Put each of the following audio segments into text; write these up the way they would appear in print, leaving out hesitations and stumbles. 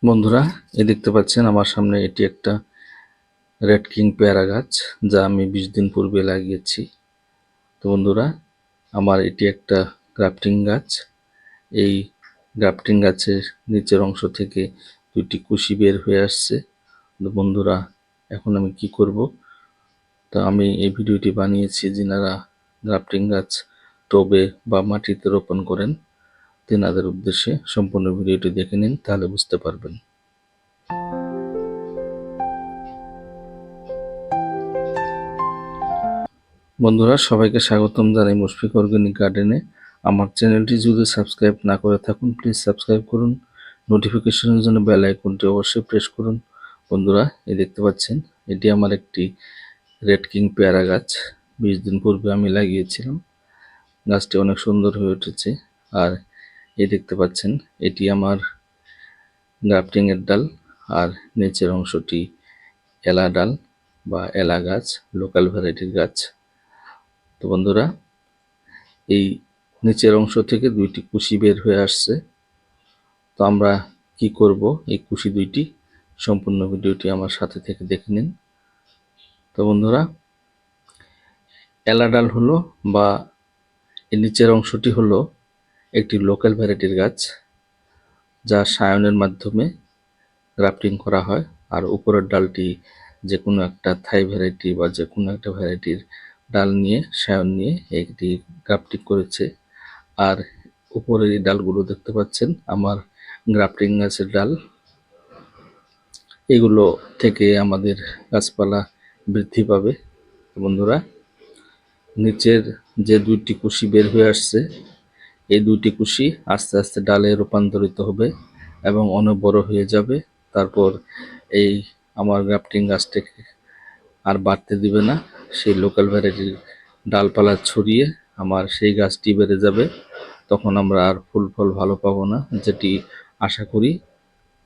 বন্ধুরা, দেখতে পাচ্ছেন আমার সামনে এটি একটা রেড কিং পেয়ারা গাছ, যা আমি 20 দিন পূর্বে লাগিয়েছি। তো বন্ধুরা, আমার এটি একটা গ্রাফটিং গাছ। এই গ্রাফটিং গাছের নিচের অংশ থেকে দুটি কুশি বের হয়ে আসছে। তো বন্ধুরা, এখন আমি কি করব? তো আমি এই ভিডিওটি বানিয়েছি যিনারা গ্রাফটিং গাছ টবে বা মাটিতে রোপণ করেন, তেনাদের উদ্দেশ্যে। সম্পূর্ণ ভিডিওটি দেখে নিন, তাহলে বুঝতে পারবেন। বন্ধুরা, সবাইকে স্বাগতম জানাই মুশফিক অর্গানিক গার্ডেনে। আমার চ্যানেলটি যদি সাবস্ক্রাইব না করে থাকুন, প্লিজ সাবস্ক্রাইব করুন। নোটিফিকেশনের জন্য বেল আইকনটি অবশ্যই প্রেস করুন। বন্ধুরা, দেখতে পাচ্ছেন এটি আমার একটি রেড কিং পেয়ারা গাছ। 20 দিন পূর্বে আমি লাগিয়েছিলাম। গাছটি অনেক সুন্দর হয়ে উঠেছে। আর দেখতে পাচ্ছেন এটি আমার গ্রাফটিংয়ের ডাল, আর নিচের অংশটি এলা ডাল বা এলা গাছ, লোকাল ভ্যারাইটির গাছ। তো বন্ধুরা, এই নিচের অংশ থেকে দুইটি কুশি বের হয়ে আসছে। তো আমরা কি করব, এই কুশি দুইটি সম্পূর্ণ ভিডিওটি আমার সাথে থেকে দেখে নিন। তো বন্ধুরা, এলাডাল হলো বা এই নিচের অংশটি হলো একটি লোকাল ভ্যারাইটির গাছ, যা সায়নের মাধ্যমে গ্রাফটিং করা হয়। আর উপরের ডালটি যে কোনো একটা থাই ভ্যারাইটি বা যে কোনো একটা ভ্যারাইটির ডাল নিয়ে সায়ন নিয়ে একটি গ্রাফটিং করেছে। আর উপরের এই ডালগুলো দেখতে পাচ্ছেন আমার গ্রাফটিং গাছের ডাল। এগুলো থেকে আমাদের গাছপালা বৃদ্ধি পাবে। বন্ধুরা, নিচের যে দুইটি কুশি বের হয়ে আসছে, এই দুইটি কুশি আস্তে আস্তে ডালে রূপান্তরিত হবে এবং অনেক বড় হয়ে যাবে। তারপর এই আমার গ্রাফটিং গাছটাকে আর বাড়তে দিবে না। সেই লোকাল ভ্যারাইটির ডালপালা ছড়িয়ে আমার সেই গাছটি বেড়ে যাবে। তখন আমরা আর ফুল ফল ভালো পাবো না, যেটি আশা করি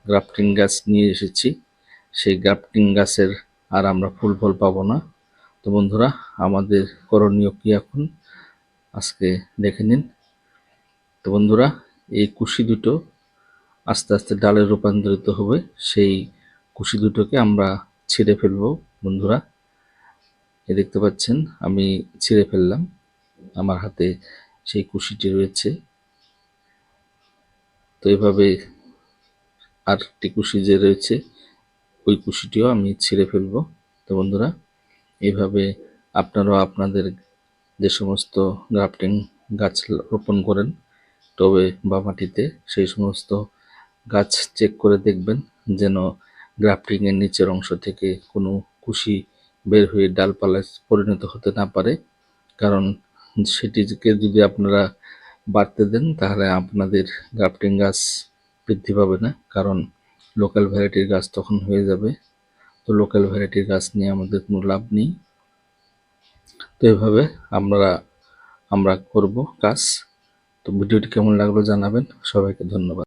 গ্রাফটিং গাছ নিয়ে এসেছি, সেই গ্রাফটিং গাছের আর আমরা ফুল ফল পাবো না। তো বন্ধুরা, আমাদের করণীয় কি এখন আজকে দেখে নিন। তো বন্ধুরা, এই কুশি দুটো আস্তে আস্তে ডালে রূপান্তরিত হবে। সেই কুশি দুটোকে আমরা ছিঁড়ে ফেলবো। বন্ধুরা, দেখতে পাচ্ছেন আমি ছিঁড়ে ফেললাম। আমার হাতে সেই কুশিটি রয়েছে। তো এইভাবে আরেকটি কুশি যে রয়েছে, ওই কুশিটিও আমি ছিঁড়ে ফেলবো। তো বন্ধুরা, এইভাবে আপনারাও আপনাদের যে সমস্ত গ্রাফটিং গাছ রোপণ করেন টবে বা মাটিতে, সেই সমস্ত গাছ চেক করে দেখবেন যেন গ্রাফটিংয়ের নিচের অংশ থেকে কোনো কুশি বের হয়ে ডালপালায় পরিণত হতে না পারে। কারণ সেটিকে যদি আপনারা বাড়তে দেন, তাহলে আপনাদের গ্রাফটিং গাছ বৃদ্ধি পাবে না, কারণ লোকাল ভ্যারাইটির গাছ তখন হয়ে যাবে। তো লোকাল ভ্যারাইটির গাছ নিয়ে আমাদের কোনো লাভ নেই। তো এভাবে আমরা করব কাজ। তো ভিডিওটি কেমন লাগলো জানাবেন। সবাইকে ধন্যবাদ।